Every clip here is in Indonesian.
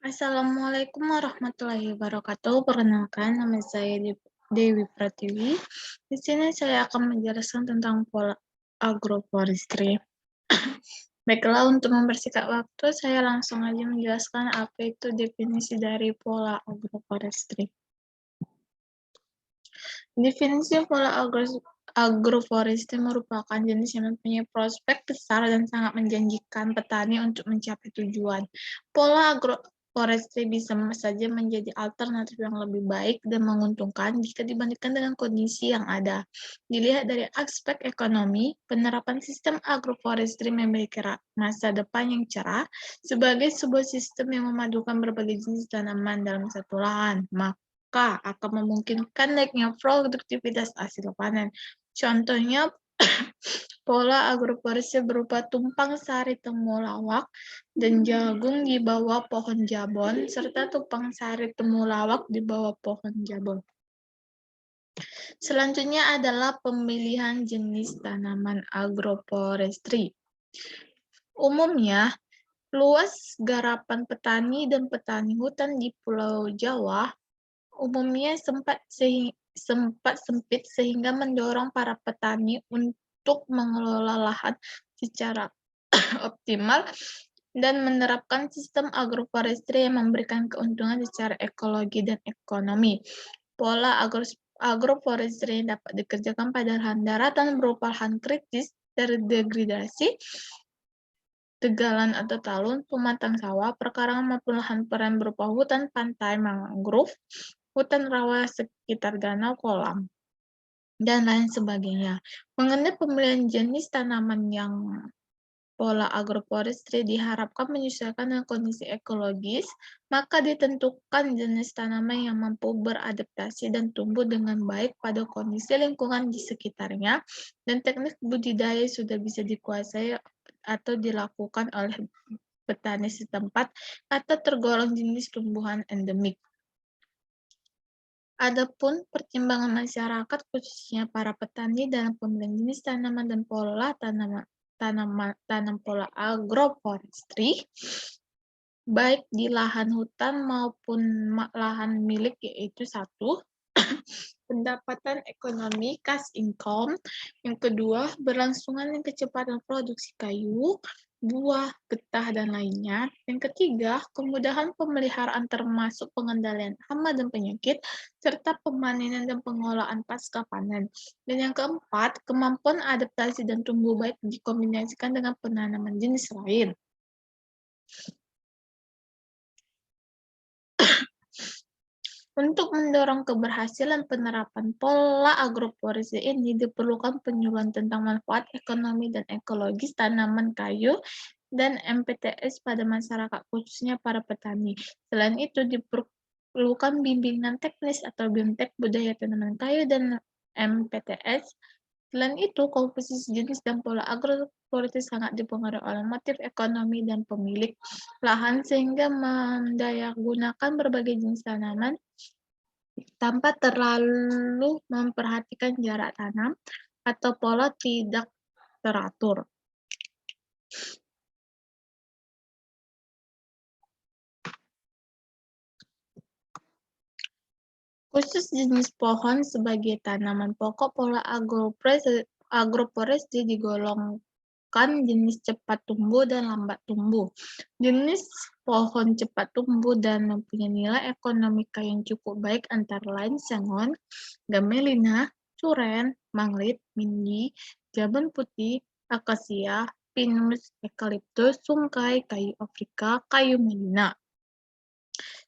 Assalamualaikum warahmatullahi wabarakatuh. Perkenalkan, nama saya Dewi Pratiwi. Di sini saya akan menjelaskan tentang pola agroforestry. Baiklah, untuk mempersingkat waktu, saya langsung aja menjelaskan apa itu definisi dari pola agroforestry. Definisi pola agroforestry merupakan jenis yang mempunyai prospek besar dan sangat menjanjikan petani untuk mencapai tujuan. Pola agroforestry bisa saja menjadi alternatif yang lebih baik dan menguntungkan jika dibandingkan dengan kondisi yang ada. Dilihat dari aspek ekonomi, penerapan sistem agroforestry memiliki masa depan yang cerah sebagai sebuah sistem yang memadukan berbagai jenis tanaman dalam satu lahan. Maka akan memungkinkan naiknya produktivitas hasil panen. Contohnya, pola agroforestry berupa tumpang sari temulawak dan jagung di bawah pohon jabon, serta tumpang sari temulawak di bawah pohon jabon. Selanjutnya adalah pemilihan jenis tanaman agroforestry. Umumnya, luas garapan petani dan petani hutan di Pulau Jawa umumnya sempat sempit sehingga mendorong para petani untuk mengelola lahan secara optimal dan menerapkan sistem agroforestry yang memberikan keuntungan secara ekologi dan ekonomi. Pola agroforestry yang dapat dikerjakan pada lahan daratan berupa lahan kritis terdegradasi, tegalan atau talun, pematang sawah, perkarangan maupun lahan perairan berupa hutan pantai, mangrove, hutan rawa sekitar danau, kolam, dan lain sebagainya. Mengenai pemilihan jenis tanaman yang pola agroforestry diharapkan menyesuaikan dengan kondisi ekologis, maka ditentukan jenis tanaman yang mampu beradaptasi dan tumbuh dengan baik pada kondisi lingkungan di sekitarnya, dan teknik budidaya sudah bisa dikuasai atau dilakukan oleh petani setempat atau tergolong jenis tumbuhan endemik. Adapun pertimbangan masyarakat, khususnya para petani dalam pemilihan jenis tanaman dan pola tanam pola agroforestry, baik di lahan hutan maupun lahan milik, yaitu satu, pendapatan ekonomi (cash income), yang kedua, berlangsungan dan kecepatan produksi kayu, buah, getah, dan lainnya. Yang ketiga, kemudahan pemeliharaan termasuk pengendalian hama dan penyakit, serta pemanenan dan pengolahan pasca panen. Dan yang keempat, kemampuan adaptasi dan tumbuh baik dikombinasikan dengan penanaman jenis lain. Untuk mendorong keberhasilan penerapan pola agroforestry ini diperlukan penyuluhan tentang manfaat ekonomi dan ekologis tanaman kayu dan MPTS pada masyarakat, khususnya para petani. Selain itu, diperlukan bimbingan teknis atau BIMTEK budaya tanaman kayu dan MPTS. Selain itu, komposisi jenis dan pola agroforestry sangat dipengaruhi oleh motif ekonomi dan pemilik lahan, sehingga mendayagunakan berbagai jenis tanaman tanpa terlalu memperhatikan jarak tanam atau pola tidak teratur. Khusus jenis pohon sebagai tanaman pokok, pola agroforestry digolongkan jenis cepat tumbuh dan lambat tumbuh. Jenis pohon cepat tumbuh dan mempunyai nilai ekonomika yang cukup baik antara lain sengon, gamelina, curen, manglit, mindi, jabon putih, akasia, pinus, eukaliptus, sungkai, kayu Afrika, kayu melina.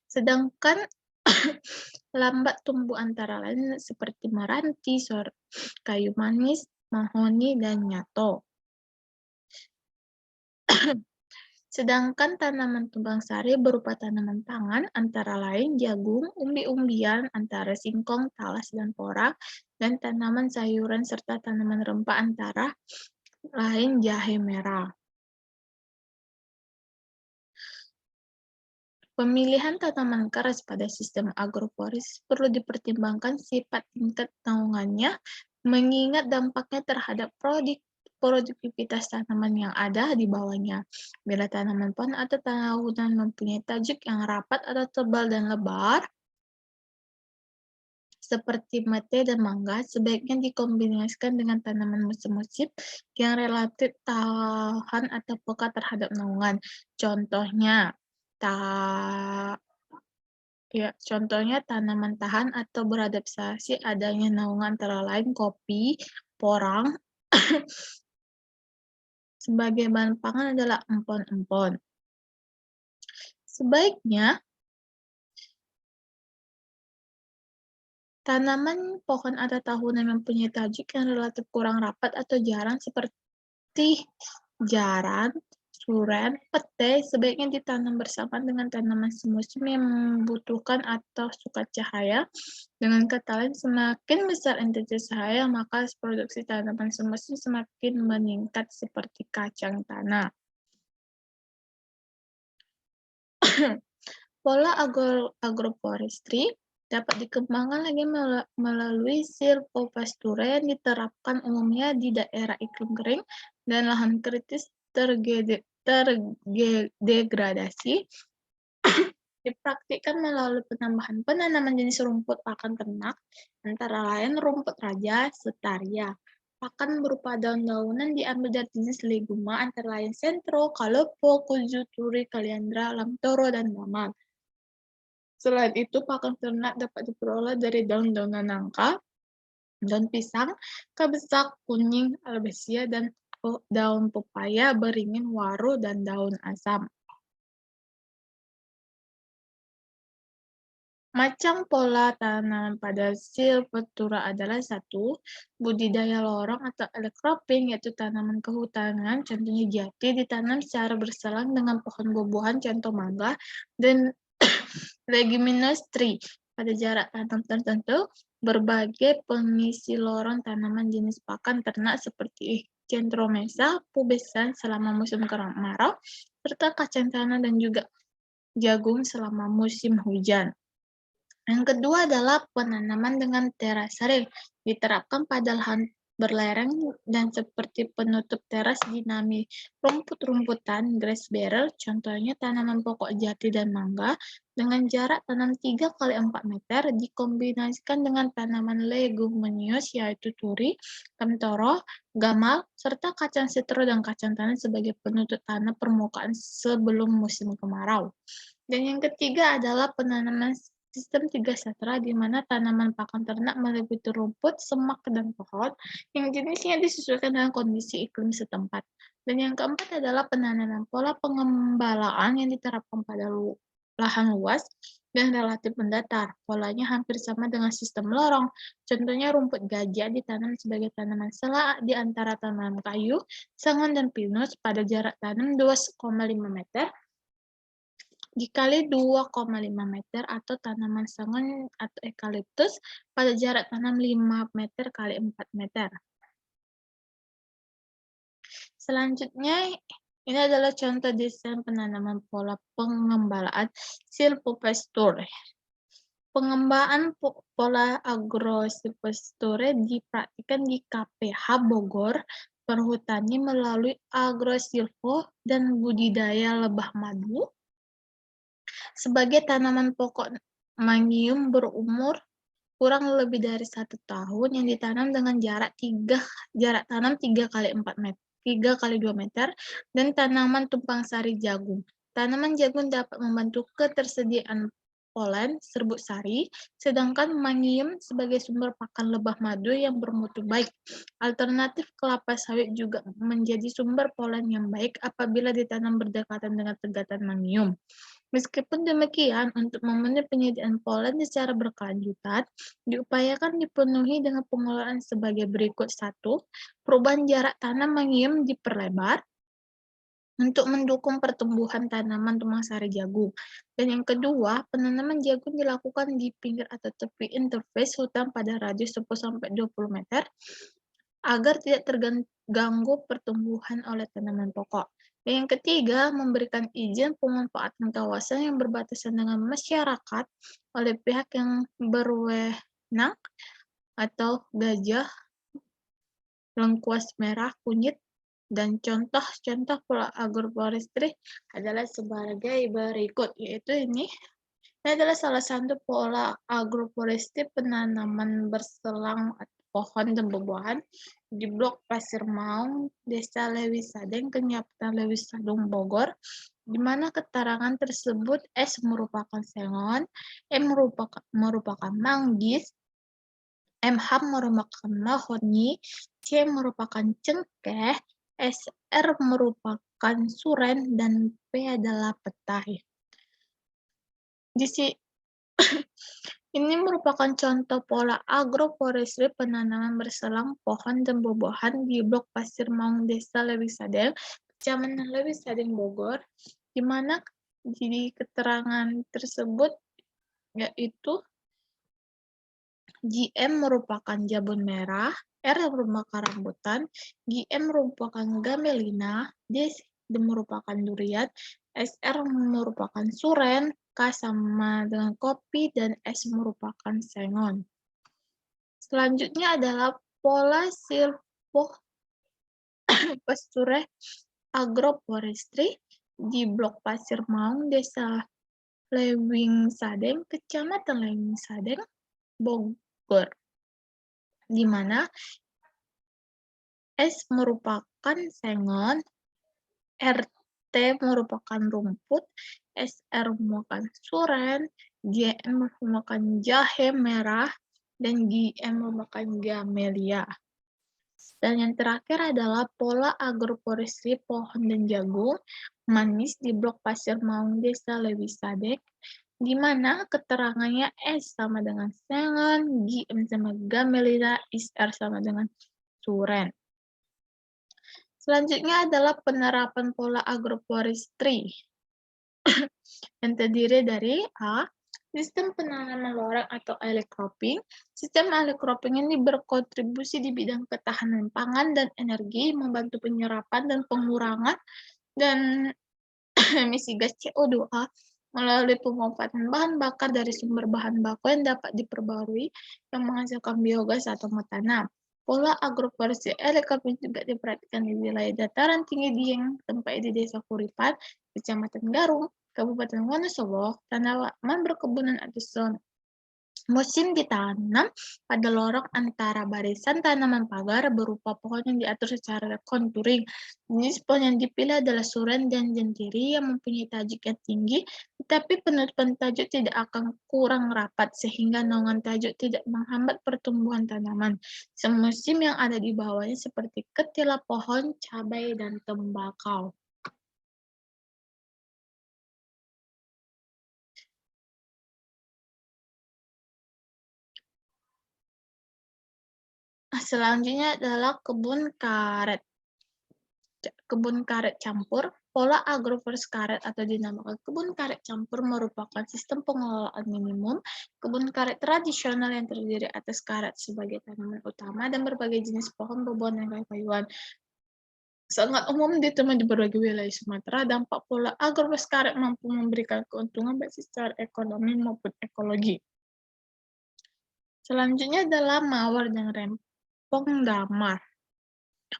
Sedangkan lambat tumbuh antara lain seperti meranti, kayu manis, mahoni, dan nyato. Sedangkan tanaman tumpang sari berupa tanaman pangan antara lain jagung, umbi-umbian antara singkong, talas, dan porang, dan tanaman sayuran serta tanaman rempah antara lain jahe merah. Pemilihan tanaman keras pada sistem agroforestry perlu dipertimbangkan sifat tingkat naungannya, mengingat dampaknya terhadap produktivitas tanaman yang ada di bawahnya. Bila tanaman pohon atau tanaman mempunyai tajuk yang rapat atau tebal dan lebar, seperti mete dan mangga, sebaiknya dikombinasikan dengan tanaman musim-musim yang relatif tahan atau peka terhadap naungan. Contohnya, contohnya tanaman tahan atau beradaptasi adanya naungan antara lain kopi, porang. Sebagai bahan pangan adalah empon-empon. Sebaiknya tanaman, pohon atau tahunan mempunyai tajuk yang relatif kurang rapat atau jarang seperti jaran, suren, pete, sebaiknya ditanam bersamaan dengan tanaman semusim yang membutuhkan atau suka cahaya. Dengan kata lain, semakin besar intensitas cahaya, maka produksi tanaman semusim semakin meningkat seperti kacang tanah. Pola agroforestry dapat dikembangkan lagi melalui silvopasture yang diterapkan umumnya di daerah iklim kering dan lahan kritis terdegradasi. Dipraktikkan melalui penambahan penanaman jenis rumput pakan ternak, antara lain rumput raja, setaria. Pakan berupa daun-daunan diambil dari jenis leguma antara lain sentro, kalopo, kujuturi, kaliandra, lamtoro, dan damal. Selain itu, pakan ternak dapat diperoleh dari daun-daunan nangka, daun pisang, kabesak, kunying, albesia, dan daun pepaya, beringin, waro, dan daun asam. Macam pola tanaman pada silvicultura adalah 1. Budidaya lorong atau outcropping, yaitu tanaman kehutanan, contohnya jati, ditanam secara berselang dengan pohon buah-buahan, contoh mangga, dan leguminous tree. Pada jarak tanam tertentu, berbagai pengisi lorong tanaman jenis pakan ternak seperti centromesa, pubesan selama musim kemarau, serta kacang tanah dan juga jagung selama musim hujan. Yang kedua adalah penanaman dengan terasering, diterapkan pada lahan berlereng dan seperti penutup teras dinami rumput-rumputan grass barrel, contohnya tanaman pokok jati dan mangga, dengan jarak tanam 3 x 4 meter, dikombinasikan dengan tanaman leguminous yaitu turi, kentoro, gamal, serta kacang sitro dan kacang tanah sebagai penutup tanah permukaan sebelum musim kemarau. Dan yang ketiga adalah penanaman sistem 3 satra, di mana tanaman pakan ternak meliputi rumput, semak, dan pohon yang jenisnya disesuaikan dengan kondisi iklim setempat. Dan yang keempat adalah penanaman pola pengembalaan yang diterapkan pada lahan luas dan relatif mendatar. Polanya hampir sama dengan sistem lorong. Contohnya rumput gajah ditanam sebagai tanaman sela di antara tanaman kayu, sangon, dan pinus pada jarak tanam 2,5 meter dikali 2,5 meter, atau tanaman sangon atau eukaliptus pada jarak tanam 5 meter kali 4 meter. Selanjutnya, ini adalah contoh desain penanaman pola pengembalaan silvopasture. Pengembangan pola agrosilvopasture dipraktikkan di KPH Bogor Perhutani melalui agrosilvo dan budidaya lebah madu sebagai tanaman pokok mangium berumur kurang lebih dari 1 tahun yang ditanam dengan jarak tanam 3 kali 4 meter, 3 kali 2 meter, dan tanaman tumpang sari jagung. Tanaman jagung dapat membantu ketersediaan polen serbuk sari, sedangkan mangium sebagai sumber pakan lebah madu yang bermutu baik. Alternatif kelapa sawit juga menjadi sumber polen yang baik apabila ditanam berdekatan dengan tegatan mangium. Meskipun demikian, untuk memenuhi penyediaan polen secara berkelanjutan, diupayakan dipenuhi dengan pengelolaan sebagai berikut. 1. Perubahan jarak tanam mangium diperlebar untuk mendukung pertumbuhan tanaman tumpang sari jagung. Dan yang kedua, penanaman jagung dilakukan di pinggir atau tepi interface hutan pada radius 10-20 meter agar tidak terganggu pertumbuhan oleh tanaman pokok. Dan yang ketiga, memberikan izin pemanfaatan kawasan yang berbatasan dengan masyarakat oleh pihak yang berwenang atau gajah, lengkuas merah, kunyit, Dan contoh-contoh pola agroforestry adalah sebagai berikut, yaitu ini adalah salah satu pola agroforestry penanaman berselang pohon dan buah-buahan di Blok Pasir Maung, Desa Lewi Sadeng, Kecamatan Lewi Sadung, Bogor, di mana keterangan tersebut S merupakan sengon, M merupakan manggis, MH merupakan mahoni, C merupakan cengkeh, SR merupakan suren, dan P adalah petai. Ini merupakan contoh pola agroforestry penanaman berselang pohon dan buah-buahan di Blok Pasir Maung, Desa Lewi Sadeng, Kecamatan Lewi Sadeng, Bogor, di mana di keterangan tersebut yaitu GM merupakan jabun merah, R merupakan rambutan, GM merupakan gamelina, D merupakan durian, SR merupakan suren, K sama dengan kopi, dan S merupakan sengon. Selanjutnya adalah pola silvopasture agroforestry di Blok Pasir Maung, Desa Lewing Sadeng, Kecamatan Lewing Sadeng, Bogor, di mana S merupakan sengon, RT merupakan rumput, SR merupakan suren, GM merupakan jahe merah, dan GM merupakan gamelia. Dan yang terakhir adalah pola agroforestry pohon dan jagung manis di Blok Pasir Maung, Desa Lewi Sadeng, di mana keterangannya S sama dengan sengon, GM sama gamelia, SR sama dengan suren. Selanjutnya adalah penerapan pola agroforestry yang terdiri dari A. Sistem penanaman loreng atau alley cropping. Sistem alley cropping ini berkontribusi di bidang ketahanan pangan dan energi, membantu penyerapan dan pengurangan dan emisi gas CO2 melalui pemanfaatan bahan bakar dari sumber bahan baku yang dapat diperbarui yang menghasilkan biogas atau metana. Pola agroforestry alley cropping juga diperhatikan di wilayah dataran tinggi Dieng, tempat di Desa Kuripan, Kecamatan Garung, Kabupaten Wonosobo, tanaman berkebunan atau zona musim ditanam pada lorong antara barisan tanaman pagar berupa pohon yang diatur secara contouring. Jenis pohon yang dipilih adalah suren dan jentiri yang mempunyai tajuk yang tinggi, tetapi penutupan tajuk tidak akan kurang rapat sehingga naungan tajuk tidak menghambat pertumbuhan tanaman semusim yang ada di bawahnya seperti ketila pohon, cabai, dan tembakau. Selanjutnya adalah kebun karet. Kebun karet campur. Pola agroforestry karet atau dinamakan kebun karet campur merupakan sistem pengelolaan minimum kebun karet tradisional yang terdiri atas karet sebagai tanaman utama dan berbagai jenis pohon, buah-buahan, dan kayu-kayuan. Sangat umum ditemui di berbagai wilayah Sumatera. Dampak pola agroforestry karet mampu memberikan keuntungan baik secara ekonomi maupun ekologi. Selanjutnya adalah mawar dan rempong damar.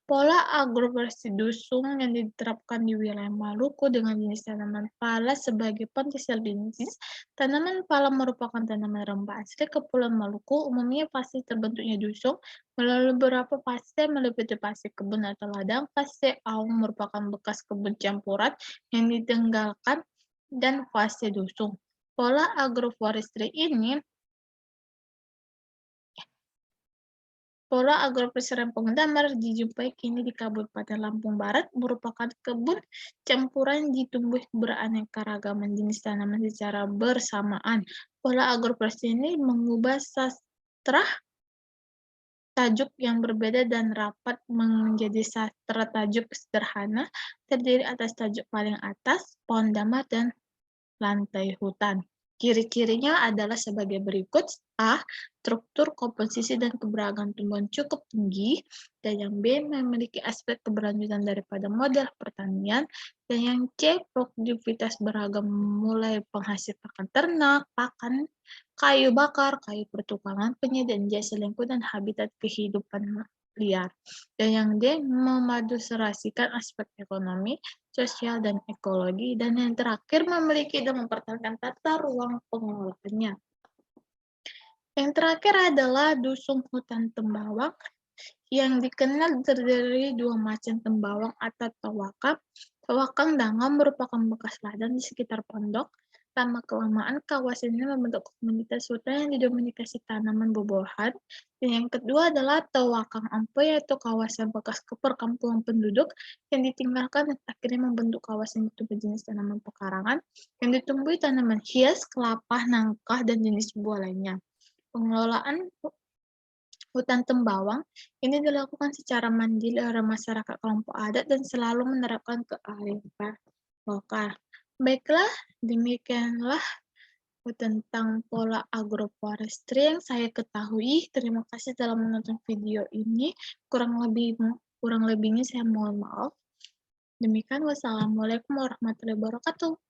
Pola agroforestry dusung yang diterapkan di wilayah Maluku dengan jenis tanaman pala sebagai potensial bisnis. Tanaman pala merupakan tanaman rempah asli Kepulauan Maluku, umumnya pasti terbentuknya dusung melalui beberapa fase meliputi fase kebun atau ladang, fase aum merupakan bekas kebun campuran yang ditinggalkan, dan fase dusung. Pola agroforestry ini Pola agroforestry rempong damar dijumpai kini di Kabupaten Lampung Barat, merupakan kebun campuran ditumbuhi beraneka ragaman jenis tanaman secara bersamaan. Pola agroforestry ini mengubah sastra tajuk yang berbeda dan rapat menjadi sastra tajuk sederhana, terdiri atas tajuk paling atas, pohon damar, dan lantai hutan. Ciri-cirinya adalah sebagai berikut. A. Struktur, komposisi, dan keberagaman tumbuhan cukup tinggi. Dan yang B. Memiliki aspek keberlanjutan daripada model pertanian. Dan yang C. Produktivitas beragam mulai penghasil pakan ternak, pakan, kayu bakar, kayu pertukangan, penyedia jasa lingkungan, dan habitat kehidupan liar. Dan yang D, memaduserasikan aspek ekonomi, sosial, dan ekologi. Dan yang terakhir, memiliki dan mempertahankan tata ruang pengelolaannya. Yang terakhir adalah dusun hutan tembawang, yang dikenal terdiri dua macam tembawang atau tawakal. Tawakal dangam merupakan bekas ladang di sekitar pondok. Lama-kelamaan kawasan ini membentuk komunitas hutan yang didominasi tanaman buah-buahan. Dan yang kedua adalah tawakal ampe, yaitu kawasan bekas perkampungan penduduk yang ditinggalkan dan akhirnya membentuk kawasan itu berjenis tanaman pekarangan yang ditumbuhi tanaman hias, kelapa, nangka, dan jenis buah lainnya. Pengelolaan hutan tembawang ini dilakukan secara mandiri oleh masyarakat kelompok adat dan selalu menerapkan kearifan lokal. Baiklah, demikianlah tentang pola agroforestry yang saya ketahui. Terima kasih telah menonton video ini. Kurang lebihnya saya mohon maaf. Demikian, wassalamualaikum warahmatullahi wabarakatuh.